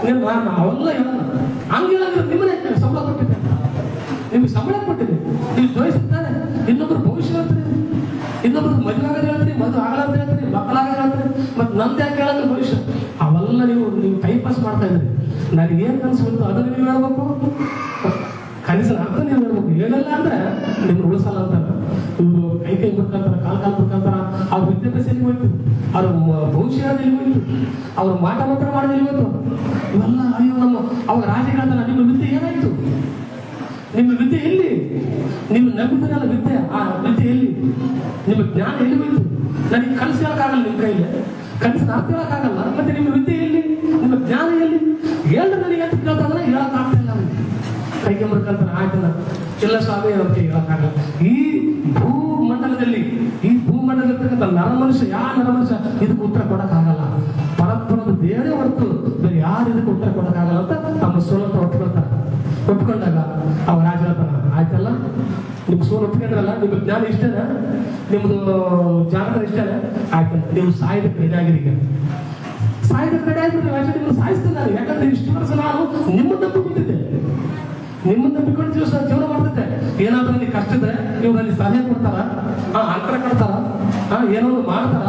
ಅವೆಲ್ಲ ಹಂಗಿಲ್ಲ ನಿಮ್ಮನೆ ಸಂಬಳ ಕೊಟ್ಟಿದ್ದೆ, ನಿಮ್ಗೆ ಸಂಬಳ ಕೊಟ್ಟಿದೆ, ನೀವು ಜೋಯಿಸುತ್ತಾರೆ. ಇನ್ನೊಬ್ರು ಭವಿಷ್ಯ ಹೇಳ್ತೀರಿ, ಇನ್ನೊಬ್ರು ಮದುವೆ ಆಗೋದು ಹೇಳ್ತೀರಿ, ಮದುವೆ ಆಗಲ್ಲ ಹೇಳ್ತೀರಿ, ಮಕ್ಕಳಾಗೋದು ಹೇಳ್ತೀರಿ, ಮತ್ತೆ ನಮ್ದು ಯಾಕೆ ಹೇಳೋದು ಭವಿಷ್ಯ? ಅವೆಲ್ಲ ನೀವು ಟೈಮ್ ಪಾಸ್ ಮಾಡ್ತಾ ಇದ್ದೀರಿ. ನನಗೇನು ಕನಸು ಬಂತು ಅದನ್ನು ನೀವು ಹೇಳ್ಬೇಕು, ಕನಸಿನ ಅರ್ಥ ನೀವು ಹೇಳ್ಬೇಕು. ಹೇಳಲ್ಲ ಅಂದ್ರೆ ನಿಮ್ಗೆ ಉಳಿಸಲ್ಲ ಅಂತಾರೆ. ಇವರು ಕೈ ಮುಟ್ಕೊಂತಾರ, ಕಾಲು ಮುಟ್ಕೊಂತಾರ. ಅವ್ರ ವಿದ್ಯಾಭ್ಯಾಸ ಎಲ್ಲಿ ಹೋಯ್ತು, ಅವ್ರ ಭವಿಷ್ಯ ಎಲ್ಲಿ ಹೋಯ್ತು, ಅವ್ರ ಮಾಟ ಮಾತ್ರ ಮಾಡೋದು ಎಲ್ಲಿ ಹೋಯ್ತು? ಇವೆಲ್ಲ ಅಯ್ಯೋ ಅವಾಗ ರಾಜಗಳಂತಾರ ನಿಮ್ಮ ವಿದ್ಯೆ ಏನಾಯ್ತು, ನಿಮ್ಮ ವಿದ್ಯೆ ಎಲ್ಲಿ, ನೀವು ನಂಬಿದ್ರಲ್ಲ ವಿದ್ಯೆ, ಆ ವಿದ್ಯೆ ಎಲ್ಲಿ, ನಿಮ್ಮ ಜ್ಞಾನ ಎಲ್ಲಿ ಹೋಯ್ತು? ನನಗೆ ಕನಸು ಹೇಳಕ್ಕಾಗಲ್ಲ, ನಿಮ್ಮ ಕೈಲಿ ಕನಸಿನ ಅರ್ಥ ಹೇಳಕ್ಕಾಗಲ್ಲ, ಮತ್ತೆ ನಿಮ್ಮ ವಿದ್ಯೆ ಎಲ್ಲಿ, ನಿಮ್ಮ ಜ್ಞಾನ ಎಲ್ಲಿ? ಹೇಳಿದ್ರೆ ನನಗೆ ಅಂತ ಕೇಳ್ತಾದ್ರೆ ಹೇಳಕ್ಕಾಗ್ತಾ ಇಲ್ಲ. ಕೈಗೆ ಬರ್ಕಂತಾನೆ ಆಯ್ತಲ್ಲ, ಎಲ್ಲ ಸ್ವಾಮಿ ಅವ್ರಿಗೆ ಹೇಳಕ್ಕಾಗಲ್ಲ. ಈ ಭೂಮಂಡಲದಲ್ಲಿ ಇರ್ತಕ್ಕಂಥ ನರಮನುಷ್ಯ, ಯಾವ ನರಮನುಷ್ಯ ಇದಕ್ಕೆ ಉತ್ತರ ಕೊಡಕ್ಕಾಗಲ್ಲ. ಪರಸ್ಪರದ ದೇವರೇ ಹೊರತು ಬೇರೆ ಯಾರು ಇದಕ್ಕೆ ಉತ್ತರ ಕೊಡಕ್ಕಾಗಲ್ಲ ಅಂತ ತಮ್ಮ ಸೋಲನ್ನು ಒಪ್ಕೊಂಡಾಗ ಅವ ರಾಜ ಹೇಳ್ತಾನ, ಆಯ್ತಲ್ಲ ನಿಮ್ಗೆ ಸೋಲು ಒಪ್ಕೊಂಡ್ರಲ್ಲ, ನಿಮ್ಗೆ ಜ್ಞಾನ ಇಷ್ಟೇನ, ನಿಮ್ದು ಜಾನರ ಇಷ್ಟೇನ, ಆಯ್ತಲ್ಲ ನೀವು ಸಾಯ್ದಕ್ಕೆ ರೆಡಿ ಆಗಿರಿ. ಸಾಯ್ದಕ್ಕೆ ರೆಡಿ ಆಗಿಬಿಟ್ರೆ ರಾಜ ನಿಮ್ಮನ್ನು ಸಾಯಿಸ್ತಾನೆ. ಯಾಕಂದ್ರೆ ಇಷ್ಟು ವರ್ಷ ನಾನು ನಿಮ್ಮನ್ನು ನಂಬಿಕೊಂಡಿದ್ದೆ, ನಿಮ್ಮನ್ನು ನಂಬಿಕೊಂಡು ಜೀವನ ಮಾಡ್ತಿದ್ದೆ. ಏನಾದ್ರೂ ನನಗೆ ಕಷ್ಟ ಇದ್ರೆ ನೀವು ನನಗೆ ಸಲಹೆ ಕೊಡ್ತಾರ, ಅಂತರ ಕೊಡ್ತಾರ, ಏನೋ ಮಾಡ್ತಾರ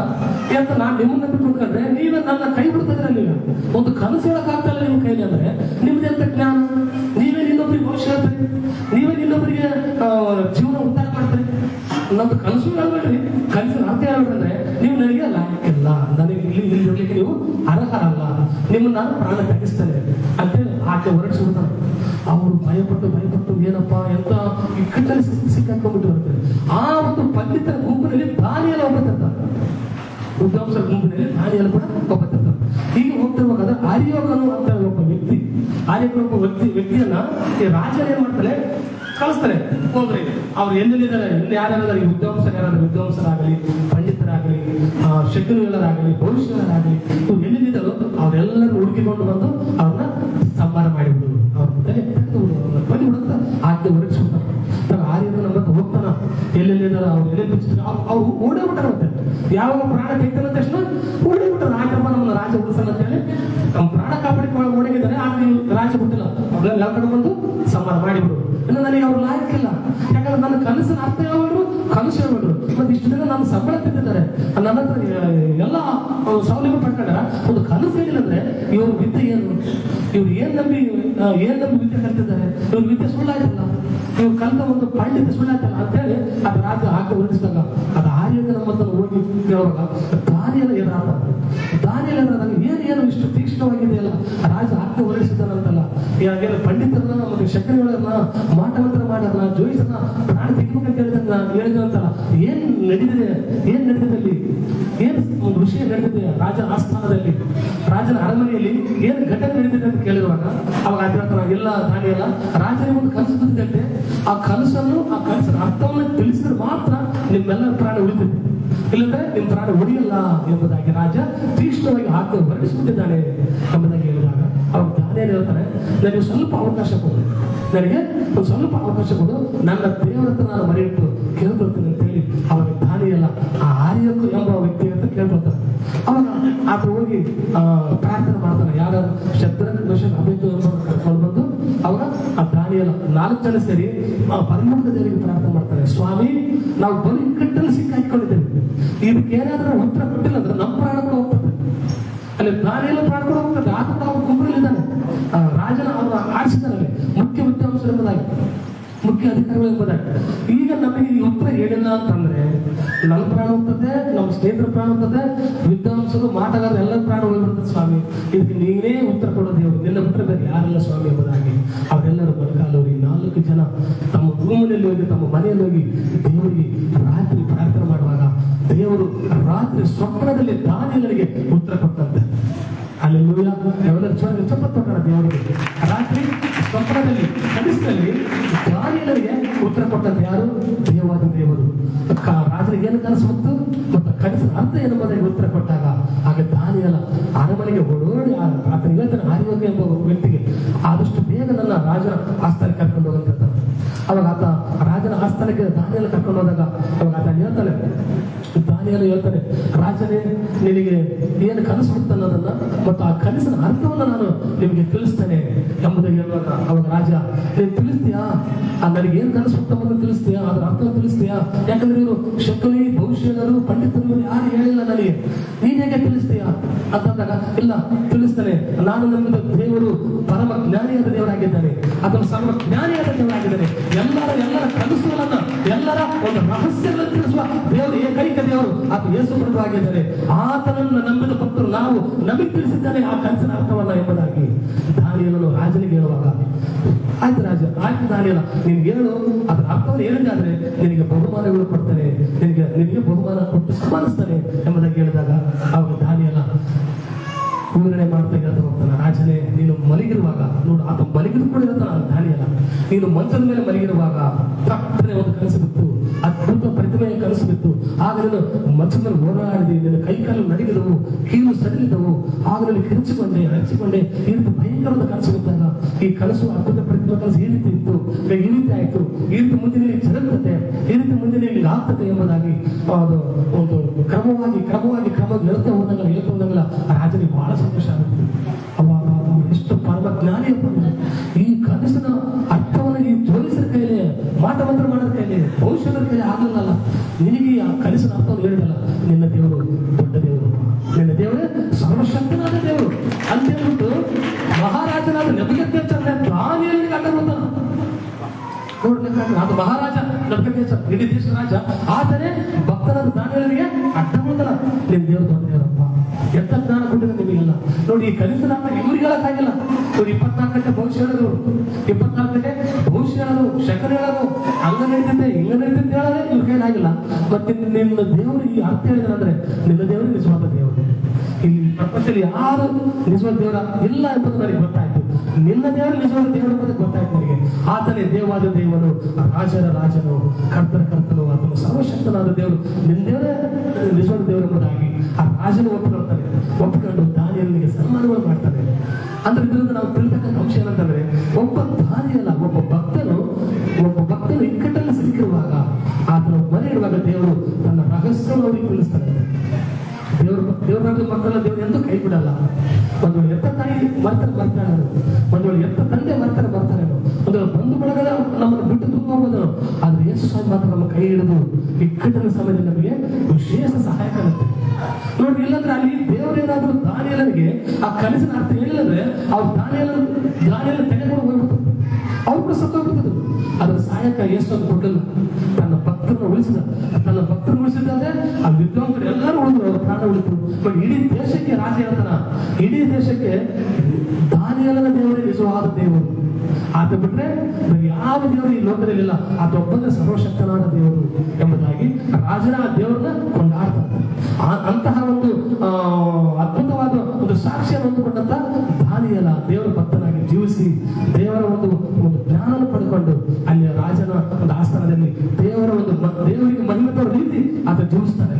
ಅಂತ ನಾನು ನಿಮ್ಮನ್ನ ನಂಬಿಕೊಂಡ್ರೆ ನೀವೇ ನನ್ನ ಕೈ ಬಿಡ್ತಿದ್ರೆ, ನೀವು ಒಂದು ಕನಸು ಹೇಳಕ್ಕಾಗ್ತಲ್ಲ ನಿಮ್ಮ ಕೈಲಿ ಅಂದ್ರೆ ನಿಮ್ದು ಎಂತ ಜ್ಞಾನ? ನೀವೇ ಇನ್ನೊಬ್ಬರಿಗೆ ಭವಿಷ್ಯ ಹೇಳ್ತೀರಿ, ನೀವೇ ಇನ್ನೊಬ್ಬರಿಗೆ ಜೀವನ ಉದ್ಧಾರ ಮಾಡ್ತೀರಿ. ನಮ್ದು ಕನಸು ಹೇಳ್ಬೇಡ್ರಿ, ಕನಸಿನ ಅರ್ಥ ಹೇಳ್ಬೇಡ್ರೆ ನೀವು ನನಗೆ ಲಾಯಕ್ಕಿಲ್ಲ, ನನಗೆ ಇಲ್ಲಿ ಇರ್ಲಿಕ್ಕೆ ನೀವು ಅರ್ಹರಲ್ಲ, ನಿಮ್ಮನ್ನ ನಾನು ಪ್ರಾಣ ತೆಗಿಸ್ತೇನೆ ಅಂತೇಳಿ ಆಕೆ ಹೊರಡಿಸ್ಬಿಡ್ತಾರೆ. ಅವರು ಭಯಪಟ್ಟು ಏನಪ್ಪ ಎಂತ ಇಕ್ಕಟ್ಟಲ್ಲಿ ಸಿಕ್ಕಾಕೊಂಡ್ಬಿಟ್ಟು ಬರ್ತದೆ. ಆ ಒಂದು ಪಂಡಿತರ ಗುಂಪಿನಲ್ಲಿ ದಾನಿಯೆಲ್ಲ ಒಬ್ಬತ್ತಿರ್ತಾರೆ, ವಿದ್ವಾಂಸರ ಗುಂಪಿನಲ್ಲಿ ದಾನಿಯೆಲ್ಲ ಕೂಡ ಒಬ್ಬತ್ತಿರ್ತಾರೆ. ಹೀಗೆ ಹೋಗ್ತಿರುವಾಗ ಆರ್ಯೋಗನು ಅಂತ ಒಬ್ಬ ವ್ಯಕ್ತಿಯನ್ನ ಈ ರಾಜ ಏನ್ ಮಾಡ್ತಾರೆ, ಕಳಿಸ್ತಾರೆ, ಹೋಗ್ರಿ ಅವ್ರು ಎಲ್ಲೆಲ್ಲಿದ್ದಾರೆ, ಇಲ್ಲಿ ಯಾರ್ಯಾರಿದ್ದಾರೆ, ಈ ವಿದ್ವಾಂಸರಾಗಲಿ, ಪಂಡಿತರಾಗಲಿ, ಶಕ್ತಿಗಳರಾಗಲಿ, ಭವಿಷ್ಯರಾಗಲಿ, ಇವ್ರು ಎಲ್ಲಿದ್ದಾರೋ ಅವರೆಲ್ಲರೂ ಹುಡುಕಿಕೊಂಡು ಬಂದು ಅವ್ರನ್ನ ಸಂಹಾರ ಮಾಡಿಬಿಡುದು, ಅವ್ರ ಬಂದ್ಬಿಡುತ್ತ ಆಜ್ಞೆ ಹೊರಡಿಸ್ಬಿಡ್ತಾರೆ. ಆರ್ಯನ ನಮ್ಮ ಹೋಗ್ತಾನ, ಎಲ್ಲೆಲ್ಲಿದ್ದಾರ ಅವ್ರು ಎಲ್ಲೆಲ್ಲಿ ಅವ್ರು ಓಡೇಬಿಟ್ಟಾರ. ಮತ್ತೆ ಯಾವಾಗ ಪ್ರಾಣ ತೆಗ್ತಾನ ತಕ್ಷಣ ಓಡೇಬಿಟ್ಟಾರ. ಆಯ್ತಪ್ಪ ನಮ್ಮನ್ನ ರಾಜ ಉಳಿಸಲ್ಲ ಅಂತ ಹೇಳಿ ನಮ್ಮ ಪ್ರಾಣ ಕಾಪಾಡಿಕೊಂಡು ಓಡಗಿದ್ದಾರೆ. ಆದ್ರೆ ರಾಜ ಬಿಟ್ಟಿಲ್ಲ, ಅವ್ರನ್ನೆಲ್ಲ ಕಡೆ ಬಂದು ಸಂಹಾರ ಮಾಡಿಬಿಡು. ಇನ್ನು ನನಗೆ ಅವ್ರು ಲಾಯಕ್ಕಿಲ್ಲ, ಯಾಕಂದ್ರೆ ನನ್ನ ಕನಸಿನ ಅರ್ಥ ಹೇಳ್ಬಿಡ್ರು, ಕನಸು ಹೇಳ್ಬಿಡ್ರು. ಮತ್ತೆ ಇಷ್ಟು ದಿನ ನಾನು ಸಂಬಳ ತಿಂದಿದ್ದಾರೆ, ನನ್ನ ಹತ್ರ ಎಲ್ಲ ಸೌಲಭ್ಯ ಪಡ್ಕೊಂಡಾರ, ಒಂದು ಕನಸು ಏನಿಲ್ಲ ಅಂದ್ರೆ ಇವ್ರ ವಿದ್ಯೆ ಏನು, ಇವ್ರು ಏನ್ ನಂಬಿ ವಿದ್ಯೆ ಕಲ್ತಿದ್ದಾರೆ, ಇವ್ರ ವಿದ್ಯೆ ಸುಳ್ಳಾಯ್ತಲ್ಲ, ಇವ್ರು ಕಲಿತ ಒಂದು ಪಾಂಡಿತ್ಯ ಸುಳ್ಳಾಯ್ತಲ್ಲ ಅಂತೇಳಿ ಅದು ರಾಜ ಹಾಕಿ ಹೊರಡಿಸಿದಾಗ ಅದು ಆರ್ಯನ ನಮ್ಮನ್ನ ಹೋಗಿ ಕೇಳುವಾಗ ದಾನಿಯೆಲ್ಲ ಎದುರಾದಾಗ ಏನು ಇಷ್ಟು ತೀಕ್ಷ್ಣವಾಗಿದೆಯಲ್ಲ, ರಾಜ ಹಾಕಿ ಹೊರಡಿಸಿದಾನಂತಲ್ಲ, ಏನು ಪಂಡಿತರನ್ನ ಮತ್ತೆ ಶಕ್ತಿಗಳನ್ನ ಮಾಟಮಂತ್ರ ಮಾಡಲ್ಲ, ಜೋಯಿಸನ್ನ ಪ್ರಾಣ ತೆಗಿಬೇಕಂತ ಹೇಳಿದಂತಲ್ಲ, ಏನ್ ನಡೆದಿದೆ ಅಲ್ಲಿ, ಏನ್ ಒಂದು ವಿಷಯ ನಡೆದಿದೆ ರಾಜನ ಆಸ್ಥಾನದಲ್ಲಿ, ರಾಜನ ಅರಮನೆಯಲ್ಲಿ ಏನು ಘಟನೆ ನಡೆದಿದೆ ಅಂತ ಕೇಳಿರುವಾಗ ಅವಾಗ ಹೇಳ್ತಾರ, ಎಲ್ಲ ದಾನಿಯೆಲ್ಲ ರಾಜನಿಗೆ ಒಂದು ಕನಸು ಬಂದಿದೆ, ಆ ಕನಸಿನ ಅರ್ಥವನ್ನು ತಿಳಿಸಿದ್ರೆ ಮಾತ್ರ ನಿಮ್ಮೆಲ್ಲರ ಪ್ರಾಣ ಉಳಿದಿದೆ, ಇಲ್ಲಂದ್ರೆ ನಿಮ್ಮ ಪ್ರಾಣ ಉಳಿಯಲ್ಲ ಎಂಬುದಾಗಿ ರಾಜ ತೀಕ್ಷ್ಣವಾಗಿ ಹಾಕಿ ಹೊರಡಿಸ್ಬಿಟ್ಟಿದ್ದಾನೆ ಎಂಬುದಾಗಿ ಹೇಳಿದಾಗ ಅವ್ರು ದಾನಿಯೇಲ್ ಹೇಳ್ತಾರೆ, ನನಗೆ ಸ್ವಲ್ಪ ಅವಕಾಶ ಕೊಡು, ನನಗೆ ಒಂದು ಸ್ವಲ್ಪ ಅವಕಾಶ ಕೊಡು, ನನ್ನ ದೇವರ ಹತ್ರ ನಾನು ಮರೆಯಿಟ್ಟು ಕೇಳ್ಕೊಳ್ತೇನೆ ಅಂತ ಹೇಳಿ ಅವಾಗ ದಾನಿಯೇಲ ಆ ಆರ್ಯಕು ಎಂಬ ವ್ಯಕ್ತಿ ಅಂತ ಕೇಳ್ಕೊಳ್ತಾರೆ. ಅವಾಗ ಆತ ಹೋಗಿ ಪ್ರಾರ್ಥನೆ ಮಾಡ್ತಾನೆ, ಯಾರ ಶಬ್ದರನ್ನು ಕರ್ಕೊಂಡು ಬಂದು ಅವಾಗ ಆ ದಾನಿಯೇಲ 4 ಜನ ಸೇರಿ ಪರಲೋಕ ದೇವರಿಗೆ ಪ್ರಾರ್ಥನೆ ಮಾಡ್ತಾರೆ, ಸ್ವಾಮಿ ನಾವು ಬರೀ ಇಕ್ಕಟ್ಟಲ್ಲಿ ಸಿಕ್ಕಾಕಿಕೊಂಡಿದ್ದೇವೆ, ಇದಕ್ಕೆ ಏನಾದ್ರೂ ಉತ್ತರ ಕೊಟ್ಟಿಲ್ಲ ಅಂದ್ರೆ ನಮ್ಮ ಪ್ರಾಣ ಕೂಡ ಹೋಗ್ತದೆ, ಅಲ್ಲಿ ದಾನಿಯೇಲ ಪ್ರಾಣ ಕೂಡ ಹೋಗ್ತದೆ, ಆತ ಕೂಡ ಅವ್ರ ಗುಂಪಿನಲ್ಲಿದ್ದಾನೆ, ರಾಜನ ಅವರ ಆಡಿಸಿದಾನಲ್ಲಿ ಮುಖ್ಯ ವಿದ್ವಾಂಸರು ಎಂಬುದಾಗಿ, ಮುಖ್ಯ ಅಧಿಕಾರಿಗಳು ಎಂಬುದಾಗಿ. ಈಗ ನಮಗೆ ಈ ಉತ್ತರ ಹೇಳಿಲ್ಲ ಅಂತಂದ್ರೆ ನನ್ನ ಪ್ರಾಣ ಹೋಗ್ತದೆ, ನಮ್ಮ ಸ್ನೇಹಿತರ ಪ್ರಾಣ ಹೋಗ್ತದೆ, ವಿದ್ವಾಂಸರು ಮಾಟಗಾರರು ಎಲ್ಲ ಪ್ರಾಣ ಹೋಗ್ಬಿಡ್ತದೆ. ಸ್ವಾಮಿ ಇದಕ್ಕೆ ನೀನೇ ಉತ್ತರ ಕೊಡೋದು, ದೇವರು ನಿನ್ನ ಬಿಟ್ಟರೆ ಬೇರೆ ಯಾರೆಲ್ಲ ಸ್ವಾಮಿ ಎಂಬುದಾಗಿ ಅವರೆಲ್ಲರೂ ಬರಕಾಲೋಗಿ 4 ಜನ ತಮ್ಮ ರೂಮಿನಲ್ಲಿ ಹೋಗಿ, ತಮ್ಮ ಮನೆಯಲ್ಲಿ ಹೋಗಿ ದೇವರಿಗೆ ರಾತ್ರಿ ಪ್ರಾರ್ಥನೆ ಮಾಡುವಾಗ ದೇವರು ರಾತ್ರಿ ಸ್ವಪ್ನದಲ್ಲಿ ದಾನಿಯೇಲನಿಗೆ ಉತ್ತರ ಕೊಟ್ಟಂತೆ. ಅಲ್ಲಿ ಎಲ್ಲರೂ ಚಪ್ಪತ್ತೋಣ ದೇವರಿಗೆ ರಾತ್ರಿ ಸ್ವಪ್ನದಲ್ಲಿ ಕನಸಿನಲ್ಲಿ ದಾನಿಯೇಲನಿಗೆ ಉತ್ತರ ಕೊಟ್ಟಂತೆ. ಯಾರು? ದೇವಾದ ದೇವರು. ರಾತ್ರಿಗೆ ಏನು ಕನಸು ಬಂತು ಮತ್ತು ಕನಸಿನ ಅರ್ಥ ಎಂಬುದಾಗಿ ಉತ್ತರ ಕೊಟ್ಟಾಗ ಆಗ ದಾನಿಯೇಲ ಅರಮನೆಗೆ ಓಡೋಡಿ ಆತನಿಗೆ ಹೇಳ್ತಾನೆ, ಆರ್ಯೋಗ ಎಂಬ ವ್ಯಕ್ತಿಗೆ ಆದಷ್ಟು ಬೇಗ ನನ್ನ ರಾಜನ ಆಸ್ಥಾನಕ್ಕೆ ಕರ್ಕೊಂಡು ಹೋಗಂತಿರ್ತಾನೆ. ಅವಾಗ ಆತ ರಾಜನ ಆಸ್ಥಾನಕ್ಕೆ ದಾನಿಯೇಲ ಕರ್ಕೊಂಡು ಹೋದಾಗ ಅವಾಗ ಆತ ಹೇಳ್ತಾನೆ, ದಾನಿಯೇಲ ಹೇಳ್ತಾನೆ, ರಾಜನೇ ನಿನಗೆ ಏನು ಕನಸು ಬಿಡ್ತ ಅನ್ನೋದನ್ನ ಮತ್ತು ಆ ಕನಸಿನ ಅರ್ಥವನ್ನು ನಾನು ನಿಮಗೆ ತಿಳಿಸ್ತೇನೆ ಎಂಬುದಾಗಿ ಹೇಳುವಾಗ ಅವಾಗ ರಾಜ, ನೀನು ತಿಳಿಸ್ತೀಯಾ? ನನಗೆ ಏನು ಕನಸು ಬಿಡ್ತವನ್ನು ತಿಳಿಸ್ತೀಯಾ? ಅದರ ಅರ್ಥ ತಿಳಿಸ್ತೀಯಾ? ಯಾಕಂದ್ರೆ ಇವರು ಶಕುನಿ ಭವಿಷ್ಯರು ಪಂಡಿತರು ಯಾರು ಹೇಳಿಲ್ಲ ನನಗೆ, ನೀನ್ ಹೇಗೆ ತಿಳಿಸ್ತೀಯಾ ಅಂತಂದಾಗ, ಇಲ್ಲ ತಿಳಿಸ್ತೇನೆ, ನಾನು ನಮ್ಮದು ದೇವರು ಪರಮ ಜ್ಞಾನಿಯಾದ ದೇವರಾಗಿದ್ದಾನೆ, ಅದನ್ನು ಸರ್ವ ಜ್ಞಾನಿಯಾದ ದೇವರಾಗಿದ್ದಾನೆ, ಎಲ್ಲರ ಕನಸುಗಳನ್ನ ಎಲ್ಲರ ಒಂದು ರಹಸ್ಯಗಳನ್ನು ತಿಳಿಸುವ ದೇವರು ಏಕೈಕ ದೇವರು ಆತ ಯೇಸು ಪ್ರಭು ಆಗಿದ್ದಾರೆ. ಆತನನ್ನು ನಂಬಿದ ಭಕ್ತರು ನಾವು ನಮಗೆ ತಿಳಿಸಿದ್ದಾನೆ ಆ ಕನಸಿನ ಅರ್ಥವನ್ನ ಎಂಬುದಾಗಿ ದಾನಿಯೇಲನು ರಾಜನಿಗೆ ಹೇಳುವಾಗ, ಆಯ್ತು ರಾಜ, ಆಯ್ತು ದಾನಿಯೇಲ, ನಿನ್ಗೆ ಹೇಳು, ಅದರ ಅರ್ಥವನ್ನು ಹೇಳಿದಾದ್ರೆ ನಿನಗೆ ಬಹುಮಾನಗಳು ಕೊಡ್ತಾನೆ, ನಿನಗೆ ಬಹುಮಾನ ಕೊಟ್ಟು ಸನ್ಮಾನಿಸ್ತಾನೆ ಎಂಬುದಾಗಿ ಹೇಳಿದಾಗ ಅವಾಗ ದಾನಿಯೇಲ ವಿವರಣೆ ಮಾಡ್ತಾ ಹೇಳ್ತಾ ಹೋಗ್ತಾನೆ, ರಾಜನೇ ನೀನು ಮಲಗಿರುವಾಗ ನೋಡು, ಆತ ಮಲಗಿದು ಕೂಡ ಹೇಳ್ತಾನ ದಾನಿಯೇಲ, ನೀನು ಮಂಚದ ಮೇಲೆ ಮಲಗಿರುವಾಗ ತಪ್ಪನೆ ಒಂದು ಕನಸು ಬಿತ್ತು, ಅದ್ಭುತ ಪ್ರತಿಮೆಯ ಕನಸು ಬಿತ್ತು. ಆಗ ನೀನು ಮಂಚದ ಮೇಲೆ ಓಡಾಡಿದೆ, ನಿನ್ನ ಕೈಕಾಲು ನಡಿಗಿದವು, ಕೀಲು ಸಡಿಲಿದವು, ಆಗ ನೀನು ಹಂಚಿಕೊಂಡೆ ಈ ರೀತಿ ಭಯಂಕರವಾದ ಕನಸು ಬಿದ್ದಾಗ ಈ ಕನಸು ಅದ್ಭುತ ಪ್ರತಿಮೆ ಕನಸು ಈ ರೀತಿ ಇತ್ತು, ಈ ರೀತಿ ಆಯ್ತು, ಈ ರೀತಿ ಮುಂದೆ ನಿನಗೆ ಜರುಗುತ್ತದೆ, ಈ ರೀತಿ ಮುಂದೆ ನಿನಗೆ ಆಗ್ತದೆ ಎಂಬುದಾಗಿ ಅದು ಒಂದು ಕ್ರಮವಾಗಿ ಹೇಳ್ತಾ ಹೋದಂಗಲ್ಲ ರಾಜನಿಗೆ ಬಹಳ ಸಂತೋಷ ಆಗುತ್ತೆ. ಅವಾಗ ಎಷ್ಟು ಪರಮ ಜ್ಞಾನಿ ಈ ಕನಸಿನ ಅರ್ಥವನ್ನು ಈ ಜೋಡಿಸರ ಕೈಲಿ ಮಾಟಮಂತ್ರ ಮಾಡೋದ್ರ ಕೈಲಿ ಭವಿಷ್ಯದ ಕೈಲಿ ಆಗಲ್ಲ. ನಿನಗೆ ಆ ಕನಸಿನ ಅರ್ಥವನ್ನು ಹೇಳಿದಲ್ಲ, ನಿನ್ನ ದೇವರು ದೊಡ್ಡ ದೇವರು, ನಿನ್ನ ದೇವರೇ ಸರ್ವಶಕ್ತನಾದ ದೇವರು ಅಂತ ಹೇಳ್ಬಿಟ್ಟು ಮಹಾರಾಜನಾದ ನೆಬೂಕದ್ನೆಚ್ಚರನೇ ದಾನಿಯೇಲನಿಗೆ ಅಡ್ಡ ಬಂದನು. ನೋಡ್ಬೇಕಾದ್ರೆ ಅದು ಮಹಾರಾಜ ನೆಬೂಕದ್ನೆಚ್ಚರ, ಇಡೀ ದೇಶದ ರಾಜ, ಆದರೆ ಭಕ್ತನಾದ ದಾನಿಯೇಲನಿಗೆ ಅಡ್ಡ ಬಂದಲ್ಲ. ನಿನ್ನ ದೇವರು ದೊಡ್ಡ ದೇವರಪ್ಪ, ಎಂತ ಜ್ಞಾನ ಕೊಟ್ಟಿದೆ ನಿಮಗೆಲ್ಲ. ನೋಡಿ ಈ ಕನಸಿನ ಅರ್ಥ ಇವ್ರಿಗೆ ಹೇಳಕ್ಕಾಗಿಲ್ಲ. ನೋಡಿ 24 ಗಂಟೆ ಭವಿಷ್ಯ ಹೇಳಿದ್ರು, 24 ಗಂಟೆ ಭವಿಷ್ಯ ಹೇಳೋದು, ಶಕನ ಹೇಳೋದು, ಹಂಗ ನಡೀತೈತೆ ಹಿಂಗ ನಡೀತೈತೆ ಹೇಳೋದೇ ಇವ್ರ ಕೈಲಾಗಿಲ್ಲ. ಮತ್ತೆ ನಿನ್ನ ದೇವರು ಈ ಅರ್ಥ ಹೇಳಿದ್ರೆ ನಿನ್ನ ದೇವರು ನಿಜವಾದ ದೇವರು, ಈ ಪ್ರಪಂಚದಲ್ಲಿ ಯಾರು ನಿಜವಾದ ದೇವರ ಇಲ್ಲ ಎಂಬುದು ನನಗೆ ಗೊತ್ತಾಯ್ತು. ನಿನ್ನ ದೇವರು ನಿಜವಾದ ದೇವರು ಎಂಬುದು ಗೊತ್ತಾಯ್ತು ನನಗೆ. ಆತನೇ ದೇವಾದ ದೇವನು, ರಾಜನ ರಾಜನು, ಕರ್ತನ ಕರ್ತನು, ಆತನು ಸರ್ವಶಕ್ತನಾದ ದೇವರು, ನಿನ್ನ ದೇವರೇ ನಿಜವಾದ ದೇವರು ಎಂಬುದಾಗಿ ಆ ರಾಜನು ಒಪ್ಪಿಕೊಂಡು ದಾನಿಯೇಲನಿಗೆ ಸನ್ಮಾನಗಳು ಮಾಡ್ತಾರೆ. ಅಂದ್ರೆ ಇದರಿಂದ ನಾವು ತಿಳಿತಕ್ಕಂಥ ಅಂಶ ಏನಂತಂದ್ರೆ, ಒಬ್ಬ ದಾನಿಯೇಲ ಒಬ್ಬ ಭಕ್ತನು ಇಕ್ಕಟ್ಟಲ್ಲಿ ಸಿಕ್ಕಿರುವಾಗ, ಆತನ ಮನೆ ಇಡುವಾಗ ದೇವರು ತನ್ನ ರಹಸ್ಯವನ್ನು ಅವರಿಗೆ ತಿಳಿಸ್ತಾನೆ. ದೇವರ ಮಕ್ಕಳನ್ನ ದೇವರು ಎಂದೂ ಕೈ ಬಿಡಲ್ಲ. ಒಂದು ವೇಳೆ ಎತ್ತ ತಾಯಿ ಬರ್ತಾಳೆ, ಒಂದು ವೇಳೆ ಎತ್ತ ತಂದೆ ಬರ್ತಾರೆ, ಒಂದು ವೇಳೆ ಬಂಧು ಬಳಗದ ನಮ್ಮನ್ನು ಬಿಟ್ಟು ತುಂಬ ಹೋಗೋದು, ಆದ್ರೆ ಯೇಸು ಸ್ವಾಮಿ ಮಾತ್ರ ನಮ್ಮ ಕೈ ಹಿಡಿದು ಇಕ್ಕಟ್ಟಿನ ಸಮಯದಲ್ಲಿ ನಮಗೆ ವಿಶೇಷ ಸಹಾಯ ಆಗುತ್ತೆ. ನೋಡಿ, ಇಲ್ಲಂದ್ರೆ ಅಲ್ಲಿ ದೇವರೇನಾದ್ರೂ ದಾನಿಯೇಲನಿಗೆ ಆ ಕನಸಿನ ಅರ್ಥ ಹೇಳಿದ್ರೆ ಅವ್ರು ದಾನಿಯೇಲ ತೆಗೆದುಕೊಂಡು ಹೋಗ್ಬಿಟ್ಟು ಅವ್ರು ಕೂಡ ಸತ್ತೋಗ್ಬಿಟ್ಟಿದ್ರು. ಅದರ ಸಹಾಯಕ ಯೇಸು ಅದು ಕೊಡಲಿಲ್ಲ, ತನ್ನ ಭಕ್ತರನ್ನು ಉಳಿಸಿದ್ದಾದ್ರೆ ಆ ವಿದ್ವಾಂಸರು ಎಲ್ಲರೂ ಉಳಿದ್ರು, ಅವರ ಪ್ರಾಣ ಉಳಿತು. ಇಡೀ ದೇಶಕ್ಕೆ ರಾಜ ಹೇಳ್ತಾನ, ಇಡೀ ದೇಶಕ್ಕೆ ದಾನಿಯೇಲನ ದೇವರೇ ನಿಜವಾದ ದೇವರು, ಆತ ಬಿಟ್ರೆ ಯಾವ ದೇವರು ಈ ಲೋಕದಲ್ಲಿಲ್ಲ, ಆತ ಒಬ್ಬನೇ ಸರ್ವಶಕ್ತನಾದ ದೇವರು ಎಂಬುದಾಗಿ ರಾಜನ ಆ ದೇವರನ್ನ ಕೊಂಡಾಡ್ತಾರೆ. ಅಂತಹ ಒಂದು ಅದ್ಭುತವಾದ ಒಂದು ಸಾಕ್ಷ್ಯವನ್ನು ಹೊಂದಿಕೊಂಡಂತ ದಾನಿಯೇಲ ದೇವರ ಭಕ್ತನಾಗಿ ಜೀವಿಸಿ ದೇವರ ಒಂದು ಜ್ಞಾನ ಪಡ್ಕೊಂಡು ಅಲ್ಲಿ ರಾಜನ ಒಂದು ಆಸ್ಥಾನದಲ್ಲಿ ದೇವರಿಗೆ ಮಹಿಮೆ ತೋರ ರೀತಿ ಆತ ಜೀವಿಸ್ತಾನೆ.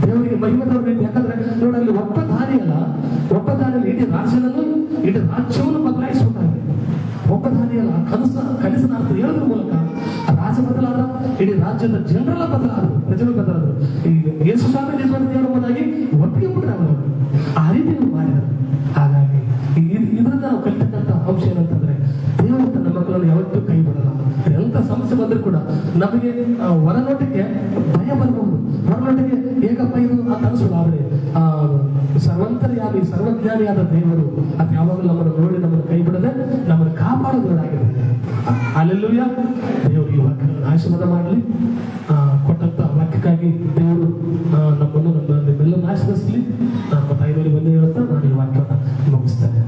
ದೇವರಿಗೆ ಮಹಿಮೆ ತೋರ ರೀತಿ, ಯಾಕಂದ್ರೆ ನೋಡಲ್ಲಿ ಒಬ್ಬ ದಾನಿಯೇಲ ಇಡೀ ರಾಜ್ಯವನ್ನು ಬದಲಾಯಿಸ್ಬಿಟ್ಟಾನೆ. ಒಬ್ಬ ದಾನಿಯೇಲ ಕನಸಿನ ಅರ್ಥ ಹೇಳೋದ್ರ ಮೂಲಕ ರಾಜ ಬದಲಾದ, ಇಡೀ ರಾಜ್ಯದ ಜನರೆಲ್ಲ ಬದಲಾದರು, ಪ್ರಜೆಗಳು ಬದಲಾದರು. ಈ ಯೇಸು ಸ್ವಾಮಿ ನಿಜವಾದ ದೇವರು ಎಂಬುದಾಗಿ ಒಪ್ಪಿಗೆ ಬಿಟ್ಟರೆ ಅವರು ಆ ರೀತಿ ಮಾಡಿದರು. ಹಾಗಾಗಿ ಇದರಿಂದ ನಾವು ಕಲಿತಕ್ಕಂಥ ಅಂಶ ಏನಂತಂದ್ರೆ, ದೇವರು ತನ್ನ ಮಕ್ಕಳನ್ನು ಯಾವತ್ತೂ ಕೈ ಬಿಡಲ್ಲ. ಎಂಥ ಸಮಸ್ಯೆ ಬಂದರೂ ಕೂಡ ನಮಗೆ ಹೊರನೋಟಕ್ಕೆ ಭಯ ಬರಬಹುದು, ಹೊರನೋಟಕ್ಕೆ ಹೇಗಪ್ಪ ಇದು ಅಂತ ಅನಿಸೋದು. ಆದರೆ ಸರ್ವಜ್ಞಾನಿಯಾದ ದೇವರು ಅದು ಯಾವಾಗಲೂ ನಮ್ಮನ್ನು ನೋಡಿ ನಮ್ಮನ್ನು ಕೈ ಬಿಡದೆ ನಮ್ಮನ್ನು ಕಾಪಾಡೋದಾಗಿರುತ್ತೆ. ಅಲ್ಲೆಲ್ಲೂಯ್ಯ. ದೇವರು ಈ ವಾಕ್ಯಗಳನ್ನು ಆಶೀರ್ವಾದ ಮಾಡಲಿ. ಕೊಟ್ಟಂತ ವಾಕ್ಯಕ್ಕಾಗಿ ದೇವರು ನಿಮ್ಮೆಲ್ಲರನ್ನು ಆಶೀರ್ವದಿಸಲಿ. ನಮ್ಮ ತಾಯಿಯವರಿಗೆ ಬಂದು ಹೇಳ್ತಾ ನಾನು ಈ ವಾಕ್ಯವನ್ನು ಮುಗಿಸ್ತೇನೆ.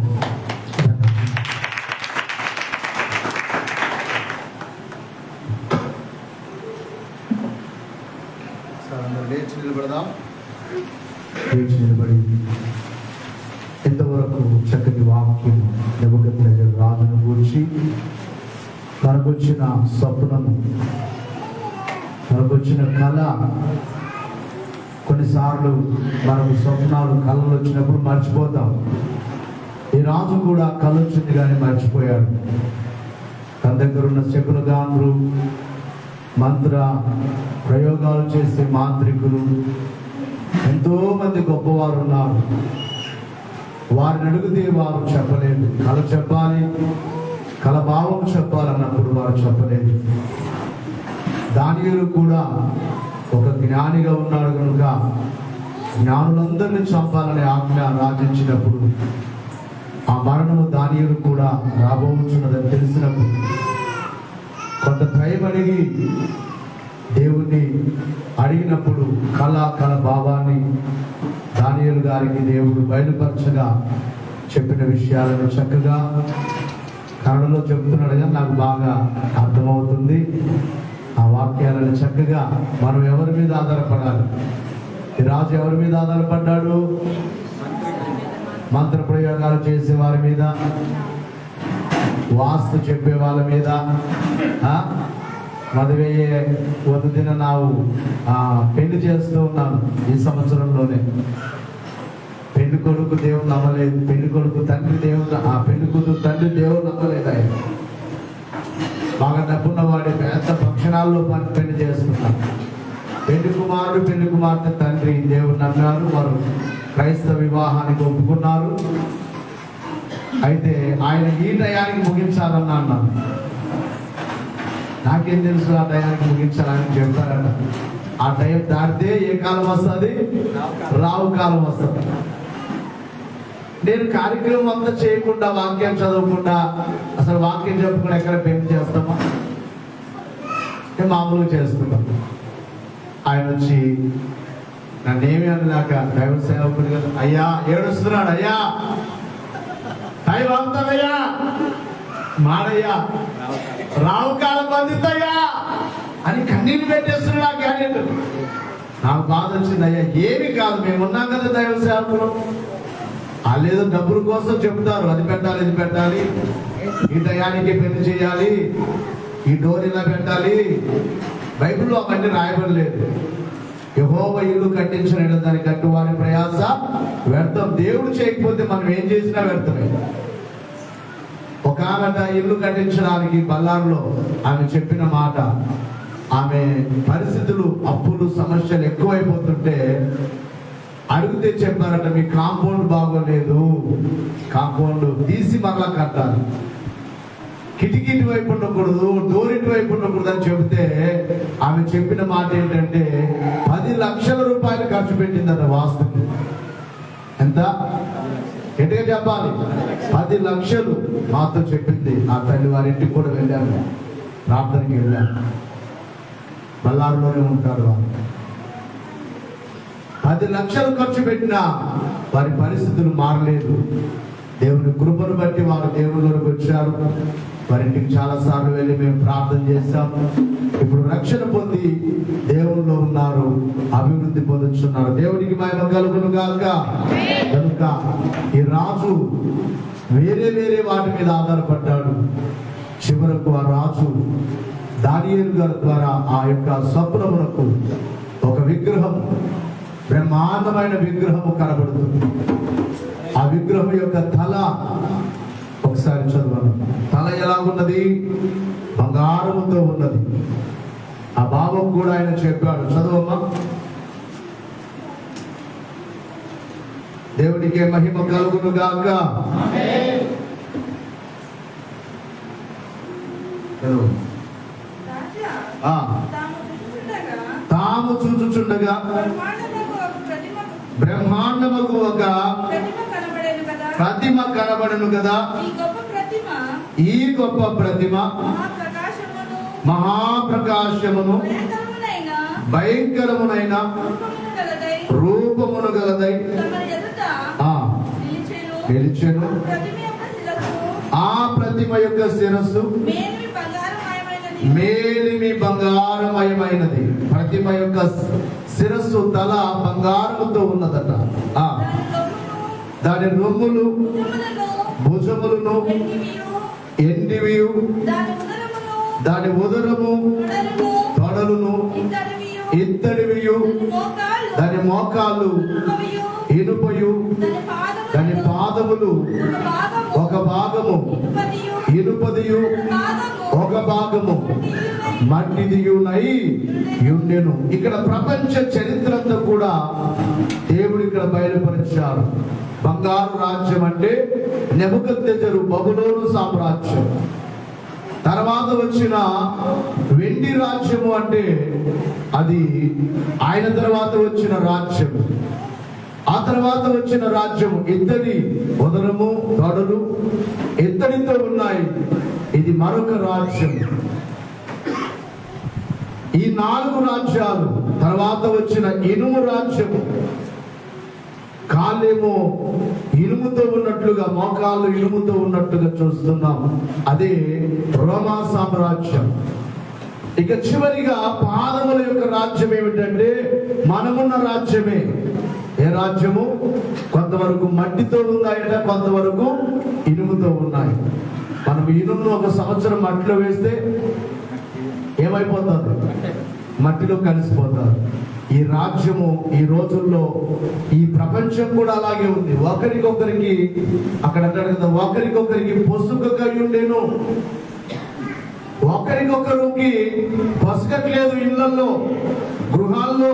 నిలబడి ఇంతవరకు చక్కని వాక్యం నెబుకద్నెజర్ రాజును గూర్చి మనకొచ్చిన స్వప్నము, మనకొచ్చిన కళ. కొన్నిసార్లు మనకు స్వప్నాలు కళలు వచ్చినప్పుడు మర్చిపోతాం. ఈ రాజు కూడా కళ వచ్చింది కానీ మర్చిపోయాడు. తన దగ్గర ఉన్న శకునగానులు మంత్ర ప్రయోగాలు చేసే మాంత్రికులు ఎంతో మంది గొప్పవారు ఉన్నారు. వారిని అడిగితే వారు చెప్పలేదు. కళ చెప్పాలి, కళ భావం చెప్పాలన్నప్పుడు వారు చెప్పలేదు. దానియేలు కూడా ఒక జ్ఞానిగా ఉన్నాడు కనుక జ్ఞానులందరినీ చంపాలని ఆజ్ఞ రాజించినప్పుడు ఆ మరణము దానియేలు కూడా రాబోతున్నదని తెలిసినప్పుడు కొంత టైం అడిగి దేవుణ్ణి అడిగినప్పుడు కళ భావాన్ని దానియేలు గారికి దేవుడు బయలుపరచగా చెప్పిన విషయాలను చక్కగా కన్నడలో చెప్తున్నాడు కానీ నాకు బాగా అర్థమవుతుంది. ఆ వాక్యాలను చక్కగా మనం ఎవరి మీద ఆధారపడాలి? ఈ రాజు ఎవరి మీద ఆధారపడ్డాడు? మంత్ర ప్రయోగాలు చేసే వారి మీద, వాస్తు చెప్పే వాళ్ళ మీద. మదువయ్యే వదిన నావు పెళ్లి చేస్తూ ఉన్నాను ఈ సంవత్సరంలోనే. పెళ్లి కొడుకు దేవుడు నమ్మలేదు, పెళ్లి కొడుకు తండ్రి దేవుడు, ఆ పెళ్లి కూతురు తండ్రి దేవుడు నమ్మలేదు. ఆయన బాగా డబ్బున్న వాడి పెద్ద భక్షణాల్లో పెళ్లి చేస్తున్నాడు. పెళ్లి కుమారుడు పెళ్లి కుమార్తె తండ్రి దేవుడు నమ్మారు. వారు క్రైస్తవ వివాహానికి ఒప్పుకున్నారు. అయితే ఆయన ఈ టయానికి ముగించాలని అన్నాను. నాకేం తెలుసు ఆ టయానికి ముగించాలని చెప్తారట. ఆ టైం దాటితే ఏ కాలం వస్తుంది? రావు కాలం వస్తుంది. నేను కార్యక్రమం అంతా చేయకుండా, వాక్యం చదవకుండా, అసలు వాక్యం చెప్పకుండా ఎక్కడ పెళ్లి చేస్తామా? నేను మామూలుగా చేసుకుంటాం. ఆయన వచ్చి నన్నేమి అన్నాక దైవ సేవకుడు కదా, అయ్యా ఏడుస్తున్నాడు, అయ్యా టైం అవుతాడయ్యా, మాడయ్యా, రావు కాలం బంధిద్దయ్యా అని కన్నీళ్ళు పెట్టేస్తున్నాడు ఆ క్యాండిడేట్. నాకు బాధ వచ్చింది. అయ్యా ఏమి కాదు, మేము ఉన్నాం కదా దైవ సేవకులు. వాళ్ళేదో డబ్బుల కోసం చెప్తారు, అది పెట్టాలి ఇది పెట్టాలి, ఈ టయానికి పెళ్లి చేయాలి, ఈ డోర్ ఇలా పెట్టాలి. బైబిల్లో అవన్నీ రాయబడలేదు. యెహోవా ఇల్లు కట్టించిన దాన్ని కట్టు వారి ప్రయాస వ్యర్థం. దేవుడు చేయకపోతే మనం ఏం చేసినా వ్యర్థమే. ఒక ఆమె ఇల్లు కట్టించడానికి బల్లారులో ఆమె చెప్పిన మాట, ఆమె పరిస్థితులు, అప్పులు, సమస్యలు ఎక్కువైపోతుంటే అడిగితే చెప్పారట, మీ కాంపౌండ్ బాగోలేదు, కాంపౌండ్ తీసి మరలా కట్టాలి, కిటికీ వైపు ఉండకూడదు, డోర్ ఇటు వైపు ఉండకూడదు అని చెబితే ఆమె చెప్పిన మాట ఏంటంటే 10 లక్షల రూపాయలు ఖర్చు పెట్టిందట వాస్తుకి. ఎంత గట్టిగా చెప్పాలి? 10 లక్షలు మాతో చెప్పింది. ఆ తల్లి వారింటికి కూడా వెళ్ళాను, ప్రార్థనకి వెళ్ళాను. బల్లారులోనే ఉంటారు వారు. 10 లక్షలు ఖర్చు పెట్టినా వారి పరిస్థితులు మారలేదు. దేవుని కృపను బట్టి వారు దేవుళ్ళలోకి వచ్చారు. వారింటికి చాలా సార్లు వెళ్ళి మేము ప్రార్థన చేశాము. ఇప్పుడు రక్షణ పొంది దేవుల్లో ఉన్నారు, అభివృద్ధి పొందుతున్నారు. దేవునికి మహిమ కలుగును గాక. కనుక ఈ రాజు వేరే వేరే వాటి మీద ఆధారపడ్డాడు. చివరకు ఆ రాజు దానియేలు గారి ద్వారా ఆ యొక్క స్వప్నమునకు ఒక విగ్రహం, బ్రహ్మాండమైన విగ్రహము కనబడుతుంది. ఆ విగ్రహం యొక్క తల ఒకసారి చదవాలి. తల ఎలా ఉన్నది? బంగారముతో ఉన్నది. ఆ భావం కూడా ఆయన చెప్పాడు. చదవమ్మా. దేవునికి మహిమ కలుగును గాక. తాము చూచుచుండగా బ్రహ్మాండముకు ఒక ప్రతిమ కనబడను కదా. ఈ గొప్ప ప్రతిమ మహాప్రకాశమును భయంకరమునైన రూపమును గలదై నిలిచెను. ఆ ప్రతిమ యొక్క శిరస్సు మేలిమి బంగారమయమైనది. ప్రతిమ యొక్క శిరస్సు, తల బంగారముతో ఉన్నదట. దాని రొమ్ములు, భుజములను ఎండివి, దాని ఉదరము, తొడలును ఇత్తడివి, దాని మోకాళ్ళు ఇనుపయు, దాని పాదములు ఒక భాగము ఇనుపదియు ఒక భాగము మట్టిదియునై యుండెను. ఇక్కడ ప్రపంచ చరిత్ర అంతా కూడా దేవుడు ఇక్కడ బయలుపరిచారు. బంగారు రాజ్యం అంటే నెబుకద్నెజరు బబులోను సామ్రాజ్యం. తర్వాత వచ్చిన వెండి రాజ్యము అంటే అది ఆయన తర్వాత వచ్చిన రాజ్యం. ఆ తర్వాత వచ్చిన రాజ్యం ఇత్తడి ఉదరము తొడలు ఇత్తడితో ఉన్నాయి. ఇది మరొక రాజ్యం. ఈ 4 రాజ్యాలు తర్వాత వచ్చిన ఇనుము రాజ్యము. కాళ్ళేమో ఇనుముతో ఉన్నట్లుగా, మోకాళ్ళు ఇనుముతో ఉన్నట్టుగా చూస్తున్నాం. అదే రోమా సామ్రాజ్యం. ఇక చివరిగా పాదముల యొక్క రాజ్యం ఏమిటంటే మనమున్న రాజ్యమే. ఏ రాజ్యము? కొంతవరకు మట్టితో ఉన్నాయట, కొంతవరకు ఇనుముతో ఉన్నాయి. మనం ఇనుమును 1 సంవత్సరం మట్టిలో వేస్తే ఏమైపోతుంది? మట్టిలో కలిసిపోతారు. ఈ రాజ్యము ఈ రోజుల్లో ఈ ప్రపంచం కూడా అలాగే ఉంది. ఒకరికొకరికి అక్కడ అంటాడు కదా, ఒకరికొకరికి పొసుకగా ఉండేను. ఒకరికొకరికి పొసగట్లేదు. ఇళ్లలో, గృహాల్లో,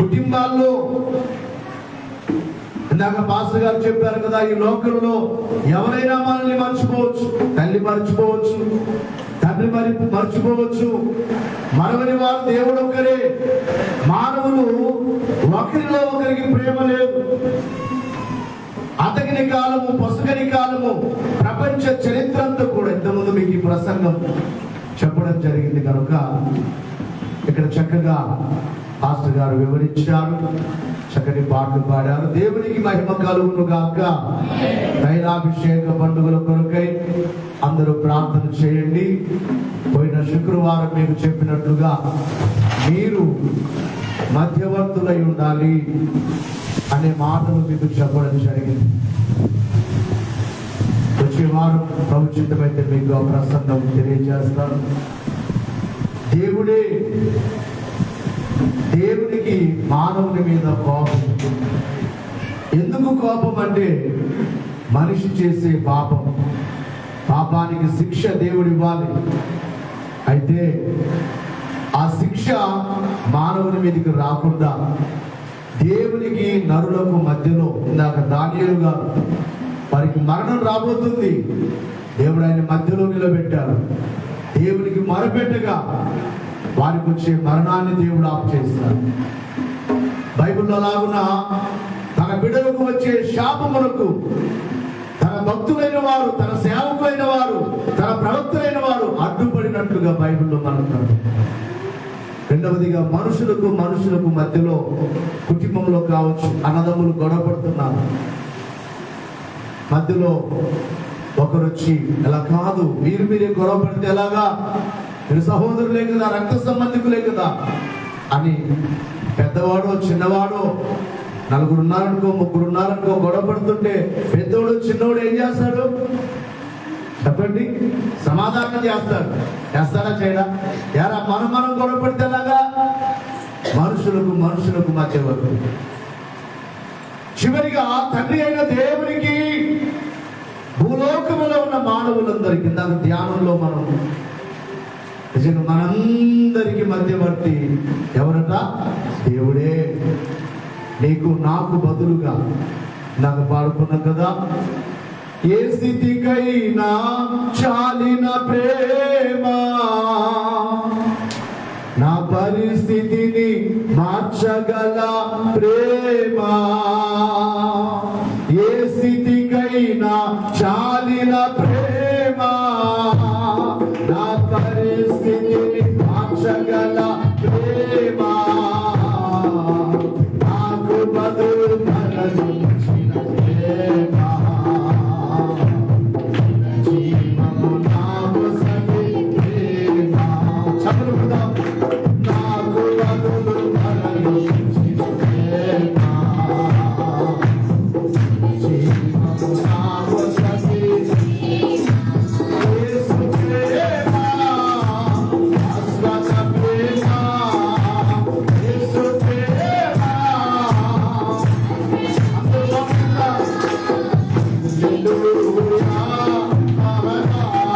కుటుంబాల్లో. ఇందాక పాస్టర్ గారు చెప్పారు కదా, ఈ లోకంలో ఎవరైనా మనల్ని మర్చిపోవచ్చు. తల్లి మర్చిపోవచ్చు, తండ్రి మర్చిపోవచ్చు. మనవని వారు దేవుడు ఒక్కరే. మానవులు ఒకరిలో ఒకరికి ప్రేమ లేదు. అతగిని కాలము, పసుగని కాలము, ప్రపంచ చరిత్ర అంతా కూడా ఇంతకుముందు మీకు ఈ ప్రసంగం చెప్పడం జరిగింది కనుక ఇక్కడ చక్కగా పాస్టర్ గారు వివరించారు. చక్కటి పాటలు పాడారు. దేవునికి మహిమ కలుగును గాక. తైలాభిషేక పండుగల కొరకై అందరూ ప్రార్థన చేయండి. పోయిన శుక్రవారం మీకు చెప్పినట్లుగా మీరు మధ్యవర్తులై ఉండాలి అనే మాటలు మీకు చెప్పడం జరిగింది. వచ్చే వారం ప్రభుత్వమైతే మీకు ఆ ప్రసంగం తెలియజేస్తాను. దేవునికి మానవుని మీద కోపం. ఎందుకు కోపం అంటే మనిషి చేసే పాపానికి శిక్ష దేవుడు ఇవ్వాలి. అయితే ఆ శిక్ష మానవుని మీదకి రాకుండా దేవునికి నరులకు మధ్యలో, ఇందాక దానియేలు గారు వారికి మరణం రాబోతుంది, దేవుడు ఆయన మధ్యలో నిలబెట్టారు. దేవునికి మొరపెట్టగా వారికి వచ్చే మరణాన్ని దేవుడు ఆపు చేస్తాడు. బైబిల్లో లాగున తన బిడ్డలకు వచ్చే శాపములకు తన భక్తులైన వారు, తన సేవకులైన వారు, తన ప్రవక్తులైన వారు అడ్డుపడినట్లుగా బైబిల్లో మనకు. రెండవదిగా మనుషులకు మధ్యలో, కుటుంబంలో కావచ్చు, అన్నదమ్ములు గొడవపడుతున్నారు. మధ్యలో ఒకరు వచ్చి ఇలా కాదు, మీరే గొడవ పడితే ఎలాగా, మీరు సహోదరులే కదా, రక్త సంబంధికులే కదా అని పెద్దవాడో చిన్నవాడో, 4 ఉన్నారనుకో, 3 ఉన్నారనుకో, గొడవ పడుతుంటే పెద్దోడు చిన్నోడు ఏం చేస్తాడు చెప్పండి? సమాధానం చేస్తాడా చేయడా? యారా మనం గొడవ పడితే ఎలాగా? మనుషులకు మధ్య వరకు. చివరిగా తండ్రి అయిన దేవునికి భూలోకములో ఉన్న మానవులందరికీ, దాని ధ్యానంలో మనం నిజంగా మనందరికి మధ్యవర్తి ఎవరట? దేవుడే. నీకు నాకు బదులుగా నాకు పాడుకున్నాం కదా, ఏ స్థితికైనా చాలిన ప్రేమ నా పరిస్థితిని మార్చగల ప్రేమ, ఏ స్థితికైనా చాలిన ప్రేమ నా పరిస్థితిని మార్చగల ప్రేమ, నాకు బదులు మరణించిన ప్రేమ, జీవము నాకు సగి ప్రేమ. చదువుదాం. నాకు బదులు మరణించిన ప్రేమ, జీవము నాకు సగి Hallelujah.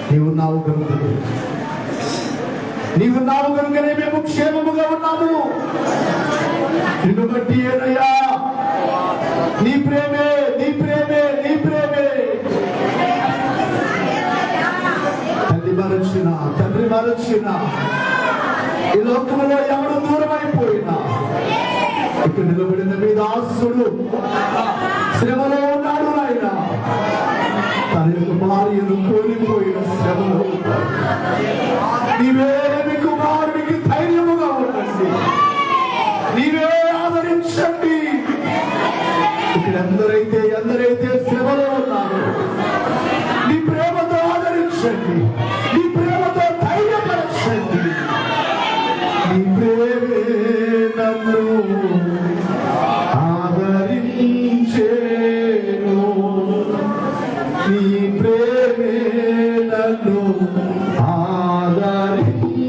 నీవున్నావు కనుక నీవున్నావు కనుకనే మేము క్షేమముగా ఉన్నాము. నిన్ను బట్టి ఏనయ్యా, నీ ప్రేమే, నీ ప్రేమే, నీ ప్రేమే. తండ్రి మరచిన ఈ లోకంలో ఎవడు దూరమైపోయినా ఇక్కడ నిలబడిన మీ దాసుడు శ్రమలో ఉన్నాడు ఆయన. తన యొక్క భార్యను కోల్పోయిన శ్రమలో నీవే మీ కుమారుడికి ధైర్యముగా ఉండండి, నీవే ఆదరించండి. ఇక్కడ ఎందరైతే శ్రమలో ఉన్నారు, నీ ప్రేమతో ఆదరించండి, నీ ప్రేమతో ధైర్యపరచండి. నీ ప్రేమే నన్ను ఆదరించేను, నీ ప్రేమే నన్ను ఆదరించేను.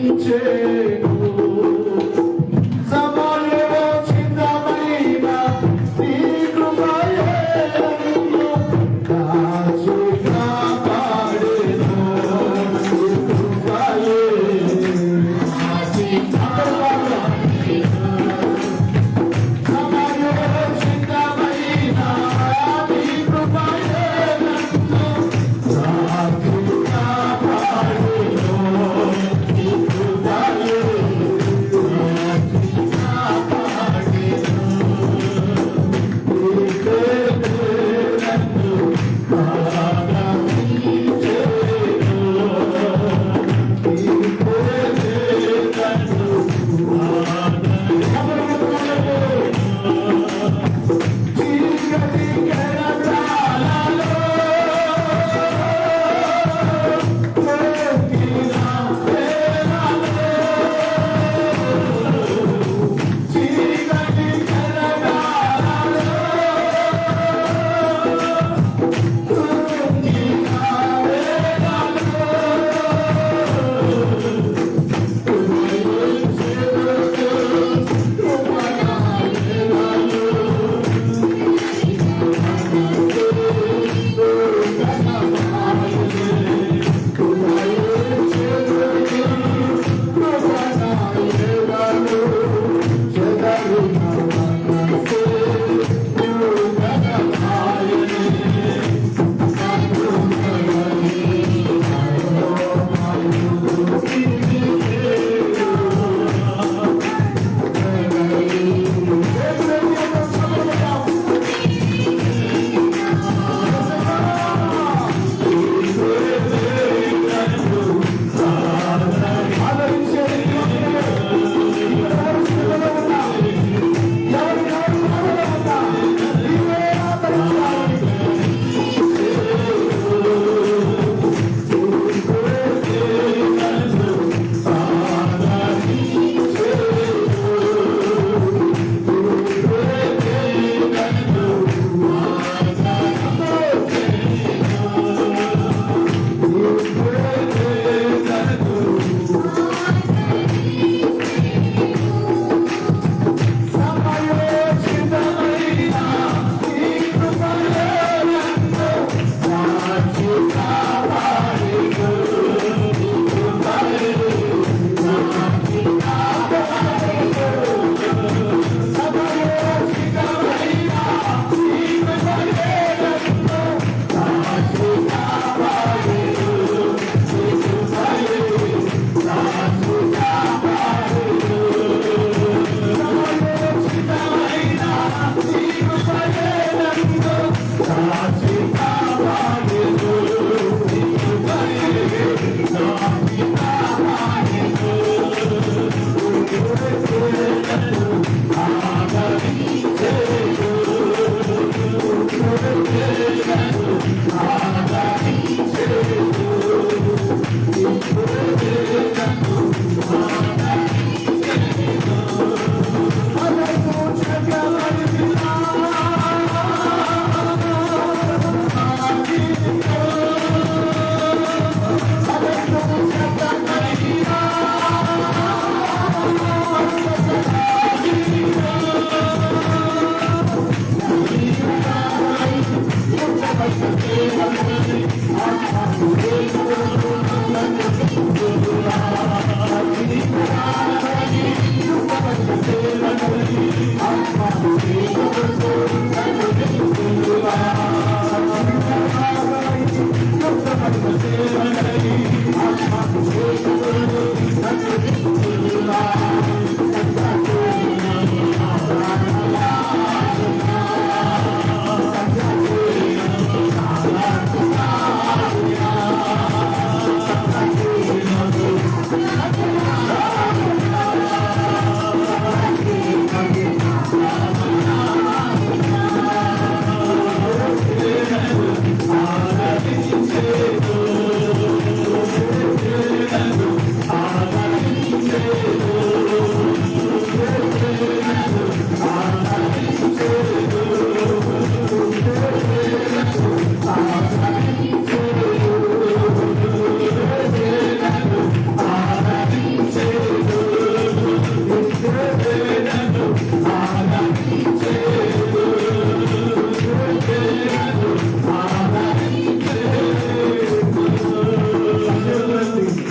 సమయోచితమైన నీ కృపయే నన్ను కాచి కాపాడెను.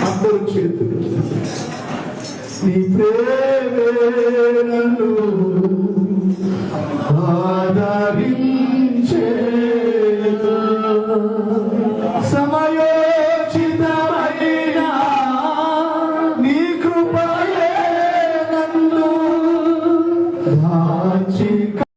అందరూ చేతులు నీ ప్రేమే నన్ను